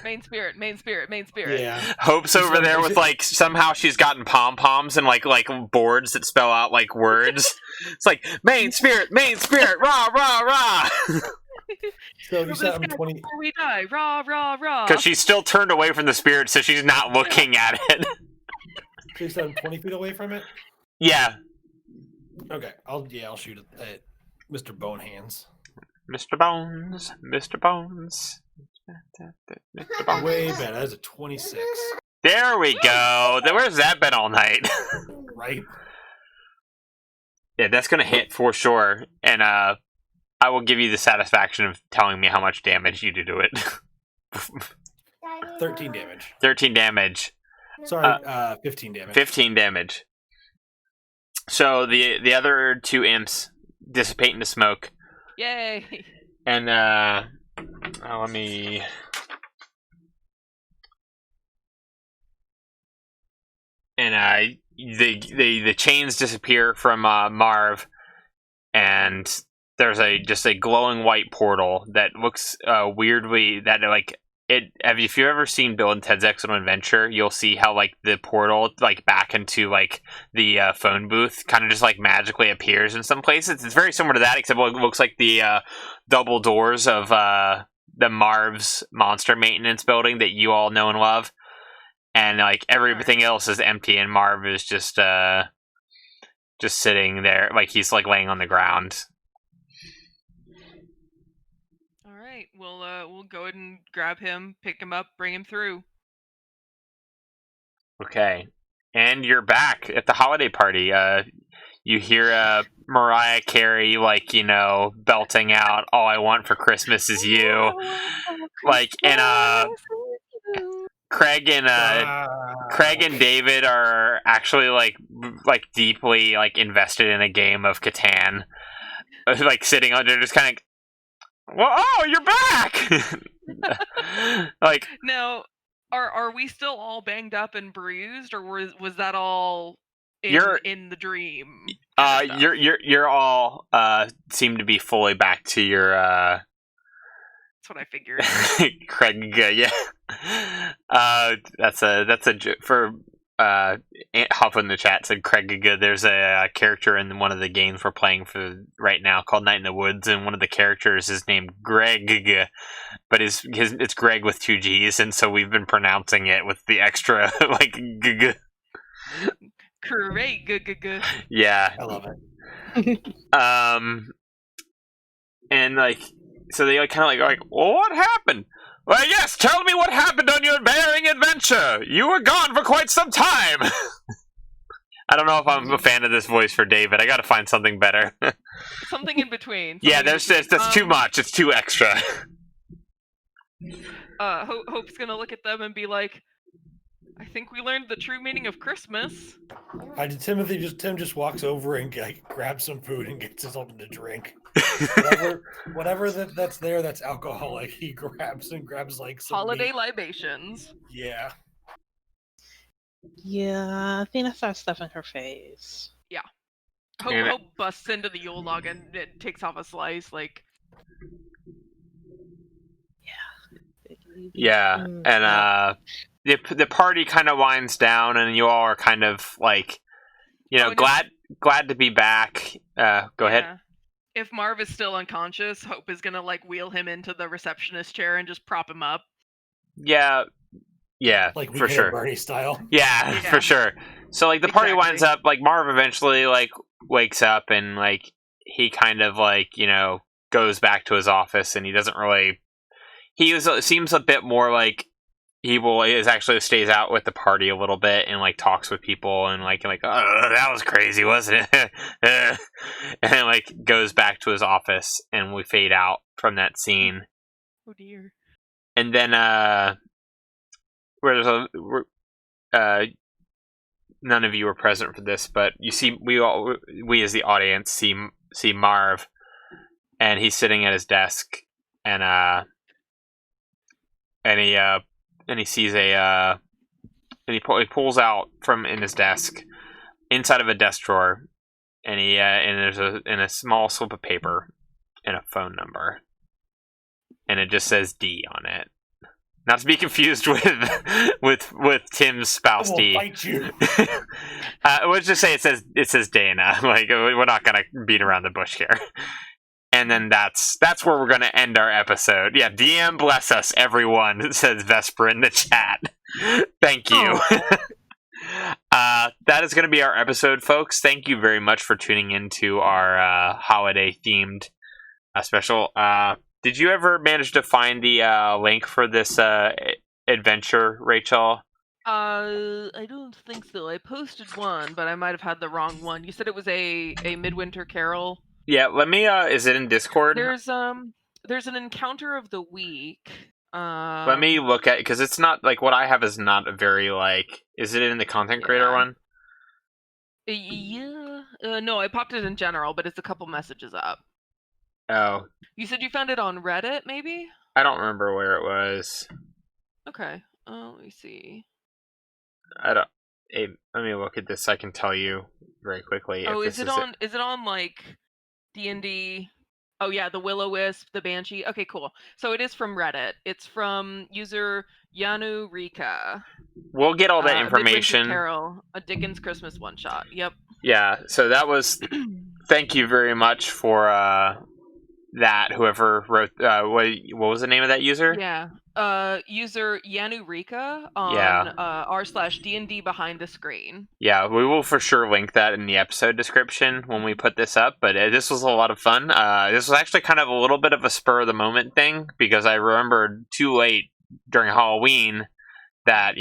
Main spirit, main spirit, main spirit. Yeah. Hope's over there with like somehow she's gotten pom poms and like boards that spell out like words. It's like main spirit, rah rah rah. So you Remove said this I'm guy 20. before we die. Rah rah rah. Because she's still turned away from the spirit, so she's not looking at it. So you said I'm 20 feet away from it. Yeah, Okay. I'll shoot at Mr. Bonehands. Mr. Bones, Mr. Bones. Mr. Bones. Way better. That's a 26. There we go. Where's that been all night? Right. Yeah, that's gonna hit for sure, and I will give you the satisfaction of telling me how much damage you do to it. 13 damage. 13 damage. Sorry, 15 damage. 15 damage. So the other two imps dissipate into smoke, Yay. and let me. And the chains disappear from Marv, and there's just a glowing white portal that looks weirdly that like it. If you've ever seen Bill and Ted's Excellent Adventure, you'll see how like the portal like back into like the phone booth kind of just like magically appears in some places. It's very similar to that, except it looks like the double doors of the Marv's monster maintenance building that you all know and love. And like everything else is empty, and Marv is just sitting there, like he's like laying on the ground. All right, we'll go ahead and grab him, pick him up, bring him through. Okay, and you're back at the holiday party. You hear Mariah Carey like belting out "All I Want for Christmas Is You," like and Craig and David are actually like deeply like invested in a game of Catan, like sitting under just kind of. Well, oh, you're back! Like Now, are we still all banged up and bruised, or was that all in the dream? You're all seem to be fully back to your. That's what I figured. Craig, yeah. That's a for Hop in the chat said Craig. There's a character in one of the games we're playing for right now called Night in the Woods, and one of the characters is named Greg, but it's Greg with 2 G's, and so we've been pronouncing it with the extra like g. Great, Yeah, I love it. And like, so they like kind of like, well, what happened? Well, yes, tell me what happened on your bearing adventure. You were gone for quite some time. I don't know if I'm a fan of this voice for David. I got to find something better. Something in between. Yeah, that's too much. It's too extra. Hope's gonna look at them and be like, I think we learned the true meaning of Christmas. Tim just walks over and like, grabs some food and gets us something to drink. whatever that's there that's alcoholic, he grabs like some Holiday meat. libations. Yeah. Yeah, Athena starts stuffing her face. Hope busts into the Yule log and it takes off a slice, like. Yeah, and the party kind of winds down, and you all are kind of like, glad to be back. Go ahead. If Marv is still unconscious, Hope is gonna like wheel him into the receptionist chair and just prop him up. Yeah, like for sure, Bernie style. Yeah, for sure. So like the party winds up, like Marv eventually like wakes up, and like he kind of like goes back to his office, and he doesn't really. Seems a bit more like actually stays out with the party a little bit and like talks with people and like oh, that was crazy, wasn't it? And then like goes back to his office, and we fade out from that scene. Oh dear. And then none of you were present for this, but you see, we as the audience see Marv, and he's sitting at his desk, and he sees and he pulls out from in his desk, inside of a desk drawer, and there's a small slip of paper and a phone number, and it just says D on it. Not to be confused with Tim's spouse D. I will fight you. Let's just say it says Dana. Like, we're not gonna beat around the bush here. And then that's where we're gonna end our episode. Yeah, DM bless us, everyone, says Vesper in the chat. Thank you. That is gonna be our episode, folks. Thank you very much for tuning into our holiday themed special. Did you ever manage to find the link for this adventure, Rachel? I don't think so. I posted one, but I might have had the wrong one. You said it was a Midwinter Carol. Yeah, let me. Is it in Discord? There's an encounter of the week. Let me look at, because it's not like what I have is not a very like. Is it in the content creator one? Yeah. No, I popped it in general, but it's a couple messages up. Oh. You said you found it on Reddit, maybe? I don't remember where it was. Okay. Let me see. Let me look at this. I can tell you very quickly. Oh, if is it on like D&D? Oh yeah, the Will-O-Wisp, the Banshee. Okay, cool. So it is from Reddit. It's from user Yanu Rika. We'll get all that information. Midwinter Carol, a Dickens Christmas one shot. Yep. Yeah. So that was. Thank you very much for that. Whoever wrote. What was the name of that user? Yeah. User Yanu Rika on r/D&D behind the screen. Yeah, we will for sure link that in the episode description when we put this up, but this was a lot of fun. This was actually kind of a little bit of a spur of the moment thing, because I remembered too late during Halloween that,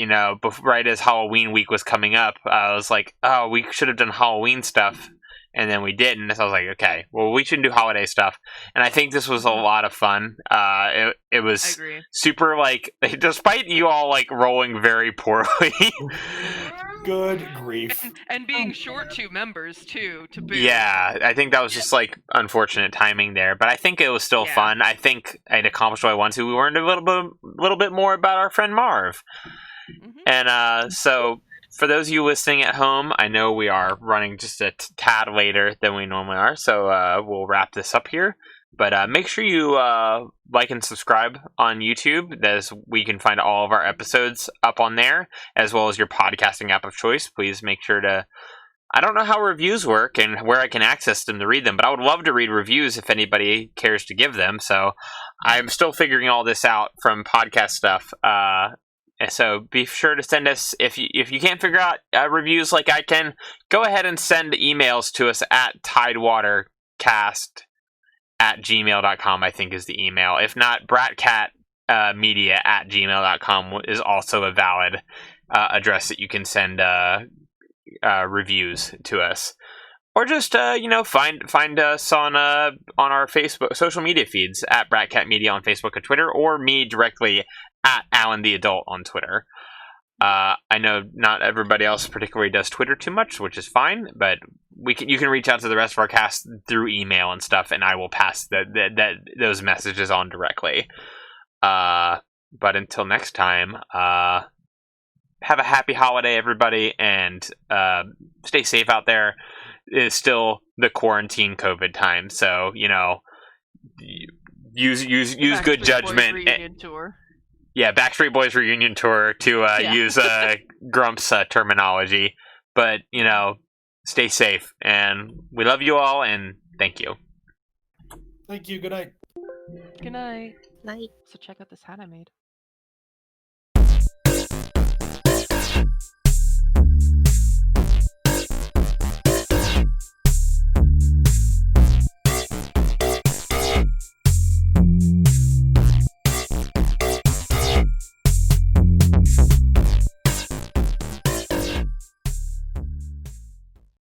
right as Halloween week was coming up, I was like, oh, we should have done Halloween stuff. And then we didn't. So I was like, okay, well, we should do holiday stuff. And I think this was a lot of fun. It was super, like, despite you all, like, rolling very poorly. Good grief. And being short 2 members, too, to boot. Yeah, I think that was just, like, unfortunate timing there. But I think it was still fun. I think I'd accomplished what I wanted to. We learned a little bit more about our friend Marv. Mm-hmm. And so... For those of you listening at home, I know we are running just a tad later than we normally are, so we'll wrap this up here. But make sure you like and subscribe on YouTube, as we can find all of our episodes up on there, as well as your podcasting app of choice. Please make sure to... I don't know how reviews work and where I can access them to read them, but I would love to read reviews if anybody cares to give them. So I'm still figuring all this out from podcast stuff. So be sure to send us, if you can't figure out reviews like I can, go ahead and send emails to us at tidewatercast@gmail.com, I think is the email. If not, bratcatmedia@gmail.com is also a valid address that you can send reviews to us. Or just, find us on our Facebook, social media feeds, at Bratcat Media on Facebook and Twitter, or me directly at Alan the Adult on Twitter. I know not everybody else particularly does Twitter too much, which is fine, but you can reach out to the rest of our cast through email and stuff, and I will pass those messages on directly. But until next time, have a happy holiday, everybody, and stay safe out there. It's still the quarantine COVID time, so use good judgment. Yeah, Backstreet Boys reunion tour to use Grump's terminology. But stay safe, and we love you all, and thank you. Thank you. Good night. Good night. Night. So check out this hat I made.